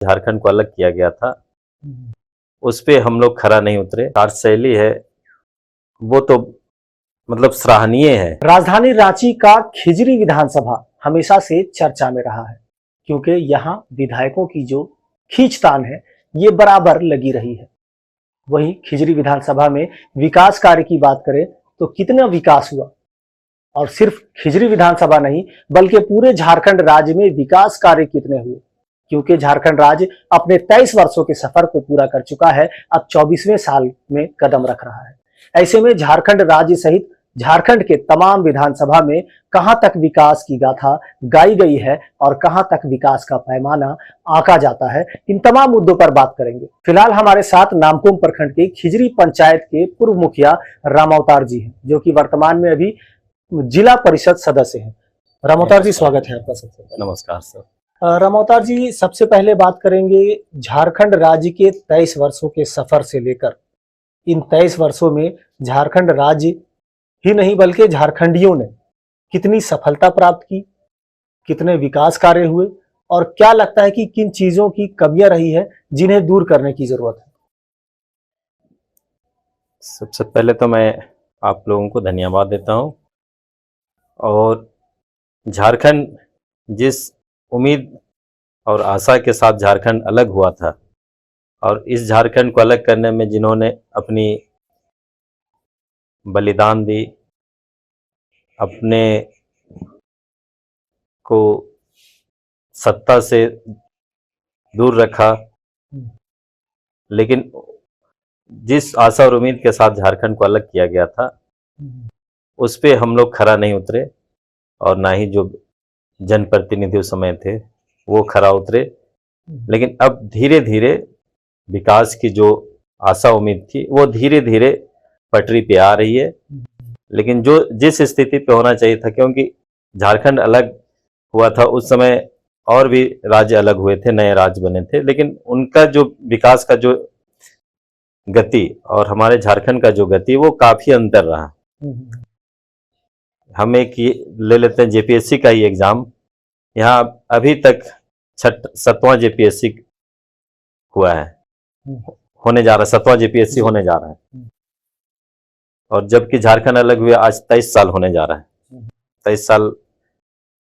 झारखंड को अलग किया गया था, उस पे हम लोग खरा नहीं उतरे। कार्यशैली है वो तो मतलब सराहनीय है। राजधानी रांची का खिजरी विधानसभा हमेशा से चर्चा में रहा है, क्योंकि यहाँ विधायकों की जो खींचतान है ये बराबर लगी रही है। वहीं खिजरी विधानसभा में विकास कार्य की बात करें तो कितना विकास हुआ, और सिर्फ खिजरी विधानसभा नहीं बल्कि पूरे झारखंड राज्य में विकास कार्य कितने हुए, क्योंकि झारखंड राज्य अपने 23 वर्षों के सफर को पूरा कर चुका है, अब 24वें साल में कदम रख रहा है। ऐसे में झारखंड राज्य सहित झारखंड के तमाम विधानसभा में कहां तक विकास की गाथा गाई गई है और कहां तक विकास का पैमाना आंका जाता है, इन तमाम मुद्दों पर बात करेंगे। फिलहाल हमारे साथ नामकुम प्रखंड के खिजरी पंचायत के पूर्व मुखिया रामावतार जी हैं, जो कि वर्तमान में अभी जिला परिषद सदस्य हैं। रामावतार जी, स्वागत है आपका। सबसे पहले नमस्कार सर। रामावतार जी, सबसे पहले बात करेंगे झारखंड राज्य के 23 वर्षों के सफर से लेकर इन 23 वर्षों में झारखंड राज्य ही नहीं बल्कि झारखंडियों ने कितनी सफलता प्राप्त की, कितने विकास कार्य हुए, और क्या लगता है कि किन चीजों की कमियां रही है जिन्हें दूर करने की जरूरत है। सबसे पहले तो मैं आप लोगों को धन्यवाद देता हूं, और झारखंड जिस उम्मीद और आशा के साथ झारखंड अलग हुआ था, और इस झारखंड को अलग करने में जिन्होंने अपनी बलिदान दी, अपने को सत्ता से दूर रखा, लेकिन जिस आशा और उम्मीद के साथ झारखंड को अलग किया गया था उस पे हम लोग खरा नहीं उतरे, और ना ही जो जनप्रतिनिधि उस समय थे वो खरा उतरे। लेकिन अब धीरे धीरे विकास की जो आशा उम्मीद थी वो धीरे धीरे पटरी पे आ रही है, लेकिन जो जिस स्थिति पे होना चाहिए था, क्योंकि झारखंड अलग हुआ था उस समय और भी राज्य अलग हुए थे, नए राज्य बने थे, लेकिन उनका जो विकास का जो गति और हमारे झारखंड का जो गति वो काफी अंतर रहा। हम एक ले लेते हैं जेपीएससी का ही एग्जाम, यहाँ अभी तक 7वां जेपीएससी हुआ है, होने जा रहा है, 7वां जेपीएससी होने जा रहा है, और जबकि झारखंड अलग हुए आज 23 साल होने जा रहा है। 23 साल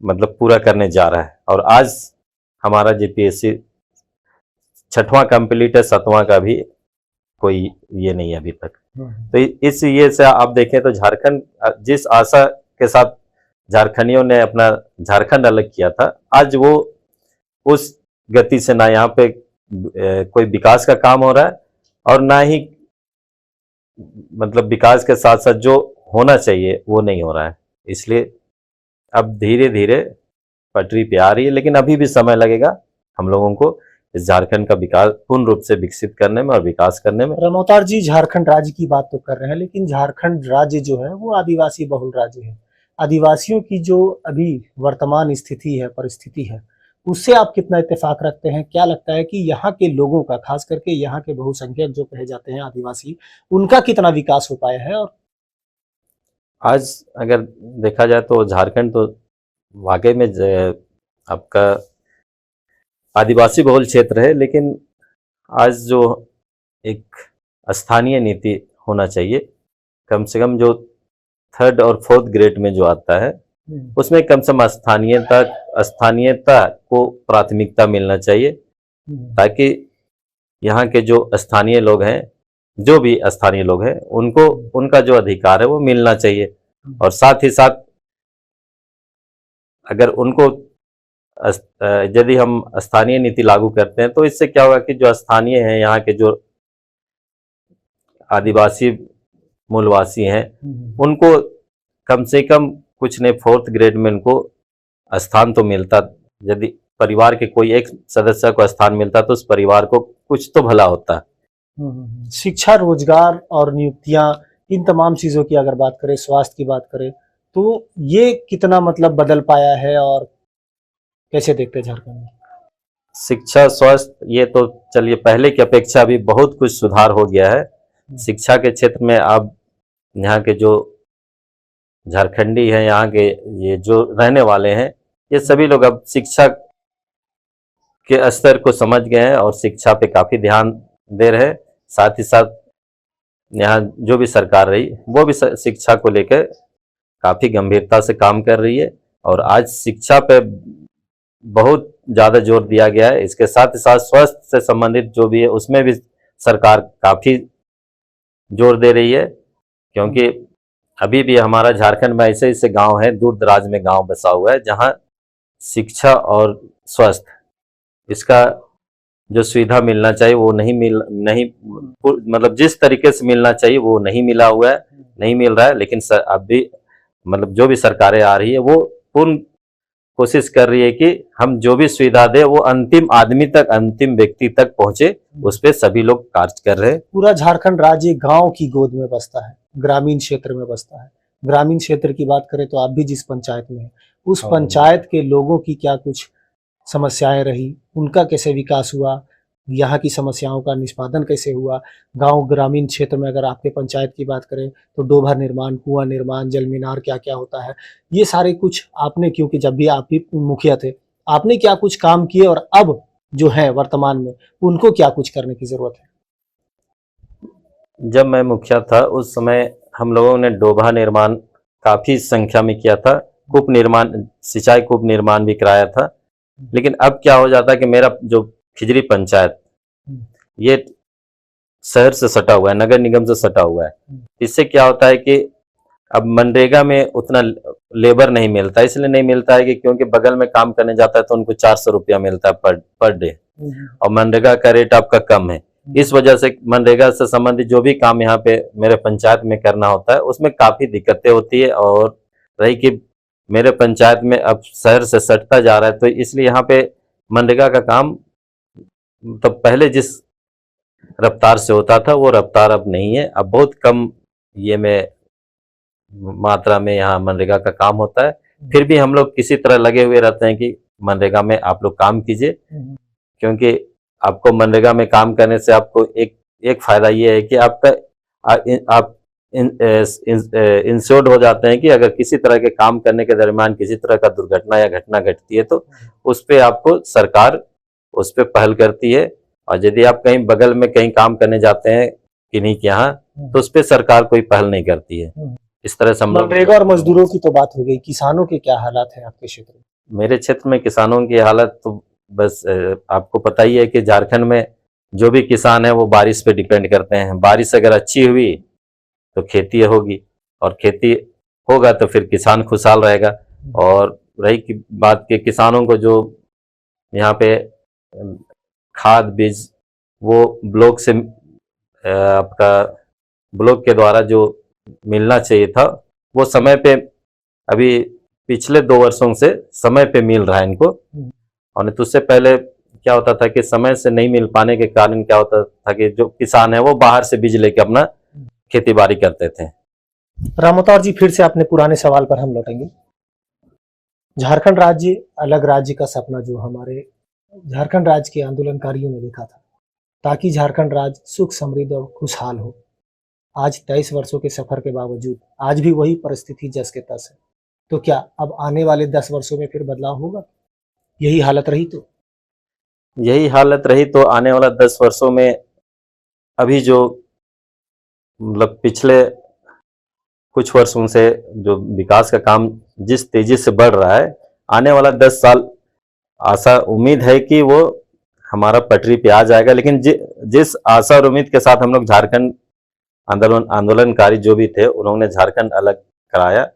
मतलब पूरा करने जा रहा है, और आज हमारा जेपीएससी 6वां कंप्लीट है, 7वां का भी कोई ये नहीं है अभी तक। तो इस ये से आप देखें तो झारखंड जिस आशा के साथ झारखंडियों ने अपना झारखंड अलग किया था, आज वो उस गति से ना यहाँ पे कोई विकास का काम हो रहा है, और ना ही मतलब विकास के साथ साथ जो होना चाहिए वो नहीं हो रहा है। इसलिए अब धीरे धीरे पटरी पे आ रही है, लेकिन अभी भी समय लगेगा हम लोगों को इस झारखंड का विकास पूर्ण रूप से विकसित करने में और विकास करने में। रामावतार जी, झारखंड राज्य की बात तो कर रहे हैं, लेकिन झारखंड राज्य जो है वो आदिवासी बहुल राज्य है। आदिवासियों की जो अभी वर्तमान स्थिति है, परिस्थिति है, उससे आप कितना इत्तेफाक रखते हैं? क्या लगता है कि यहाँ के लोगों का, खास करके यहाँ के बहुसंख्यक जो कहे जाते हैं आदिवासी, उनका कितना विकास हो पाया है? और आज अगर देखा जाए तो झारखंड तो वाकई में आपका आदिवासी बहुल क्षेत्र है, लेकिन आज जो एक स्थानीय नीति होना चाहिए, कम से कम जो 3rd और 4th ग्रेड में जो आता है उसमें कम से कम स्थानीयता को प्राथमिकता मिलना चाहिए, ताकि यहाँ के जो स्थानीय लोग हैं, जो भी स्थानीय लोग हैं, उनको उनका जो अधिकार है वो मिलना चाहिए। और साथ ही साथ अगर उनको यदि हम स्थानीय नीति लागू करते हैं तो इससे क्या होगा कि जो स्थानीय हैं, यहाँ के जो आदिवासी मूलवासी हैं, उनको कम से कम कुछ नहीं 4th ग्रेड में उनको स्थान तो मिलता। यदि परिवार के कोई एक सदस्य को स्थान मिलता तो उस परिवार को कुछ तो भला होता। शिक्षा, रोजगार और नियुक्तियां, इन तमाम चीजों की अगर बात करें, स्वास्थ्य की बात करें, तो ये कितना मतलब बदल पाया है और कैसे देखते हैं झारखंड में? शिक्षा, स्वास्थ्य, ये तो चलिए पहले की अपेक्षा अभी बहुत कुछ सुधार हो गया है। शिक्षा के क्षेत्र में अब यहाँ के जो झारखंडी हैं, यहाँ के ये जो रहने वाले हैं, ये सभी लोग अब शिक्षा के स्तर को समझ गए हैं और शिक्षा पे काफी ध्यान दे रहे हैं। साथ ही साथ यहाँ जो भी सरकार रही वो भी शिक्षा को लेकर काफी गंभीरता से काम कर रही है और आज शिक्षा पे बहुत ज्यादा जोर दिया गया है। इसके साथ ही साथ स्वास्थ्य से संबंधित जो भी है उसमें भी सरकार काफी जोर दे रही है, क्योंकि अभी भी हमारा झारखंड में ऐसे ऐसे गांव है, दूर दराज में गांव बसा हुआ है, जहां शिक्षा और स्वास्थ्य इसका जो सुविधा मिलना चाहिए वो नहीं मतलब जिस तरीके से मिलना चाहिए वो नहीं मिला हुआ है, नहीं मिल रहा है। लेकिन अब भी मतलब जो भी सरकारें आ रही है वो पूर्ण कोशिश कर रही है कि हम जो भी सुविधा दे वो अंतिम आदमी तक, अंतिम व्यक्ति तक पहुंचे, उस पर सभी लोग कार्य कर रहे हैं। पूरा झारखंड राज्य गांव की गोद में बसता है, ग्रामीण क्षेत्र में बसता है। ग्रामीण क्षेत्र की बात करें तो आप भी जिस पंचायत में हैं, उस पंचायत के लोगों की क्या कुछ समस्याएं रही, उनका कैसे विकास हुआ, यहाँ की समस्याओं का निष्पादन कैसे हुआ। गांव ग्रामीण क्षेत्र में अगर आपके पंचायत की बात करें तो डोभा निर्माण, कुआं निर्माण, जल मीनार क्या क्या होता है, ये सारे कुछ आपने, क्योंकि जब भी आप भी मुखिया थे, आपने क्या कुछ काम किए और अब जो है वर्तमान में उनको क्या कुछ करने की जरूरत है? जब मैं मुखिया था उस समय हम लोगों ने डोभा निर्माण काफी संख्या में किया था, कूप निर्माण, सिंचाई कूप निर्माण भी कराया था। लेकिन अब क्या हो जाता है कि मेरा जो खिजरी पंचायत ये शहर से सटा हुआ है, नगर निगम से सटा हुआ है। इससे क्या होता है कि अब मनरेगा में उतना लेबर नहीं मिलता, इसलिए नहीं मिलता है कि क्योंकि बगल में काम करने जाता है तो उनको 400 रुपया मिलता है पर डे, और मनरेगा का रेट आपका कम है। इस वजह से मनरेगा से संबंधित जो भी काम यहाँ पे मेरे पंचायत में करना होता है उसमें काफी दिक्कतें होती है। और रही कि मेरे पंचायत में अब शहर से सटता जा रहा है, तो इसलिए यहाँ पे मनरेगा का काम तो पहले जिस रफ्तार से होता था वो रफ्तार अब नहीं है। अब बहुत कम ये में मात्रा में यहाँ मनरेगा का काम होता है। फिर भी हम लोग किसी तरह लगे हुए रहते हैं कि मनरेगा में आप लोग काम कीजिए, क्योंकि आपको मनरेगा में काम करने से आपको एक फायदा ये है कि आप इंश्योर्ड हो जाते हैं कि अगर किसी तरह के काम करने के दरमियान किसी तरह का दुर्घटना या घटना घटती है तो उस पर आपको सरकार उस पर पहल करती है। और यदि आप कहीं बगल में कहीं काम करने जाते हैं किन्हीं के यहाँ तो उस पर सरकार कोई पहल नहीं करती है। इस तरह से मनरेगा और मजदूरों की तो बात हो गई, किसानों के क्या हालात हैं आपके क्षेत्र में? मेरे क्षेत्र में किसानों की हालत तो बस आपको पता ही है कि झारखंड में जो भी किसान है वो बारिश पे डिपेंड करते हैं। बारिश अगर अच्छी हुई तो खेती होगी, और खेती होगा तो फिर किसान खुशहाल रहेगा। और रही की बात कि किसानों को जो यहाँ पे खाद बीज वो ब्लॉक से आपका ब्लॉक के द्वारा जो मिलना चाहिए था वो समय पे अभी पिछले 2 वर्षों से समय पे मिल रहा है इनको। और नहीं तो उससे पहले क्या होता था कि समय से नहीं मिल पाने के कारण क्या होता था कि जो किसान है वो बाहर से बीज लेके अपना खेती बाड़ी करते थे। रामोतार जी, फिर से अपने पुराने सवाल पर हम लौटेंगे। झारखंड राज्य अलग राज्य का सपना जो हमारे झारखंड राज्य के आंदोलनकारियों ने देखा था, ताकि झारखंड राज्य सुख समृद्ध और खुशहाल हो। आज 23 वर्षों के सफर के बावजूद आज भी वही परिस्थिति जस के तस है। तो क्या अब आने वाले 10 वर्षों में फिर बदलाव होगा? यही हालत रही तो आने वाला 10 वर्षों में अभी जो मतलब पिछले कुछ वर्षों से जो विकास का काम जिस तेजी से बढ़ रहा है, आने वाला 10 साल आशा उम्मीद है कि वो हमारा पटरी पे आ जाएगा। लेकिन जिस आशा और उम्मीद के साथ हम लोग झारखंड आंदोलनकारी जो भी थे उन्होंने झारखंड अलग कराया,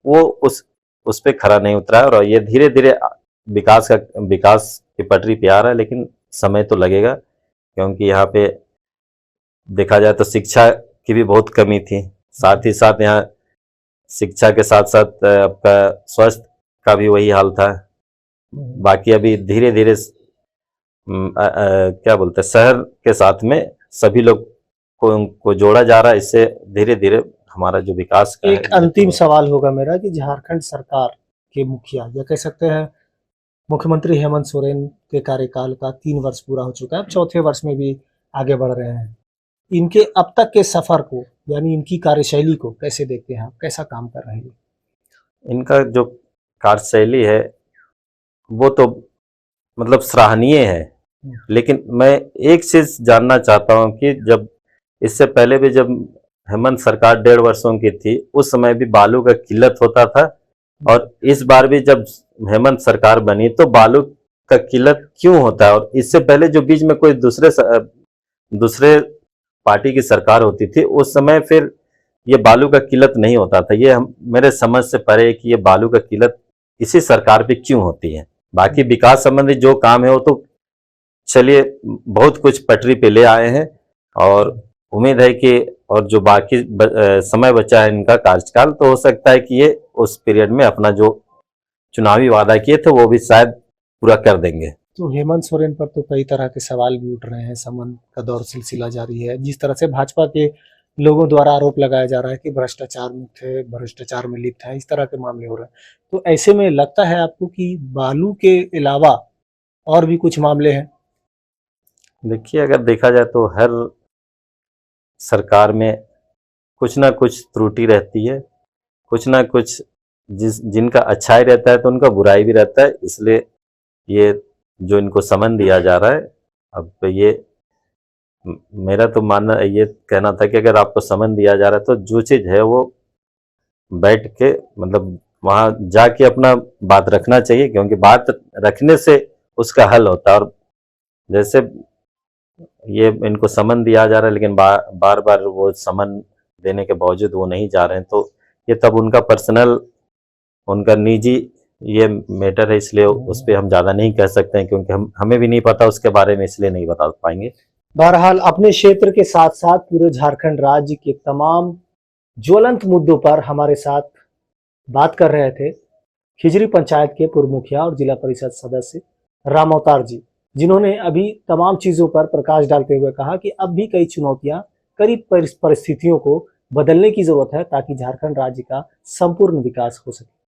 वो उस पे खरा नहीं उतरा है। और ये धीरे धीरे विकास की पटरी पे आ रहा है, लेकिन समय तो लगेगा, क्योंकि यहाँ पे देखा जाए तो शिक्षा की भी बहुत कमी थी। साथ ही साथ यहाँ शिक्षा के साथ साथ आपका स्वास्थ्य का भी वही हाल था। बाकी अभी धीरे धीरे क्या बोलते हैं, शहर के साथ में सभी लोग को जोड़ा जा रहा है। इससे धीरे धीरे हमारा जो विकास का एक अंतिम सवाल होगा मेरा कि झारखंड सरकार के मुखिया या कह सकते हैं मुख्यमंत्री हेमंत सोरेन के कार्यकाल का 3 वर्ष पूरा हो चुका है, अब 4थे वर्ष में भी आगे बढ़ रहे हैं। इनके अब तक के सफर को यानी इनकी कार्यशैली को कैसे देखते हैं आप, कैसा काम कर रहे हैं? इनका जो कार्यशैली है वो तो मतलब सराहनीय है। लेकिन मैं एक चीज जानना चाहता हूं कि जब इससे पहले भी जब हेमंत सरकार 1.5 वर्षों की थी, उस समय भी बालू का किल्लत होता था, और इस बार भी जब हेमंत सरकार बनी तो बालू का किल्लत क्यों होता है? और इससे पहले जो बीच में कोई दूसरे पार्टी की सरकार होती थी, उस समय फिर ये बालू का किल्लत नहीं होता था। ये मेरे समझ से परे है कि ये बालू का किल्लत इसी सरकार पे क्यों होती है। बाकी विकास संबंधी जो काम है वो तो चलिए बहुत कुछ पटरी पे ले आए हैं, और उम्मीद है कि और जो बाकी समय बचा है इनका कार्यकाल, तो हो सकता है कि ये उस पीरियड में अपना जो चुनावी वादा किए थे वो भी शायद पूरा कर देंगे। तो हेमंत सोरेन पर तो कई तरह के सवाल भी उठ रहे हैं, समन का दौर सिलसिला जारी है। जिस तरह से भाजपा के लोगों द्वारा आरोप लगाया जा रहा है कि भ्रष्टाचार मुक्त है, भ्रष्टाचार में लिप्त है, इस तरह के मामले हो रहे हैं। तो ऐसे में लगता है आपको कि बालू के अलावा और भी कुछ मामले हैं? देखिए, अगर देखा जाए तो हर सरकार में कुछ ना कुछ त्रुटि रहती है, कुछ ना कुछ जिनका अच्छाई रहता है तो उनका बुराई भी रहता है। इसलिए ये जो इनको समन दिया जा रहा है, अब ये मेरा तो मानना ये कहना था कि अगर आपको समन दिया जा रहा है तो जो चीज़ है वो बैठ के मतलब वहाँ जाके अपना बात रखना चाहिए, क्योंकि बात रखने से उसका हल होता है। और जैसे ये इनको समन दिया जा रहा है, लेकिन बार बार वो समन देने के बावजूद वो नहीं जा रहे हैं, तो ये तब उनका पर्सनल, उनका निजी ये मैटर है, इसलिए उस पर हम ज़्यादा नहीं कह सकते हैं, क्योंकि हमें भी नहीं पता उसके बारे में, इसलिए नहीं बता पाएंगे। बहरहाल अपने क्षेत्र के साथ साथ पूरे झारखंड राज्य के तमाम ज्वलंत मुद्दों पर हमारे साथ बात कर रहे थे खिजरी पंचायत के पूर्व मुखिया और जिला परिषद सदस्य राम अवतार जी, जिन्होंने अभी तमाम चीजों पर प्रकाश डालते हुए कहा कि अब भी कई चुनौतियां, कई परिस्थितियों को बदलने की जरूरत है ताकि झारखंड राज्य का संपूर्ण विकास हो सके।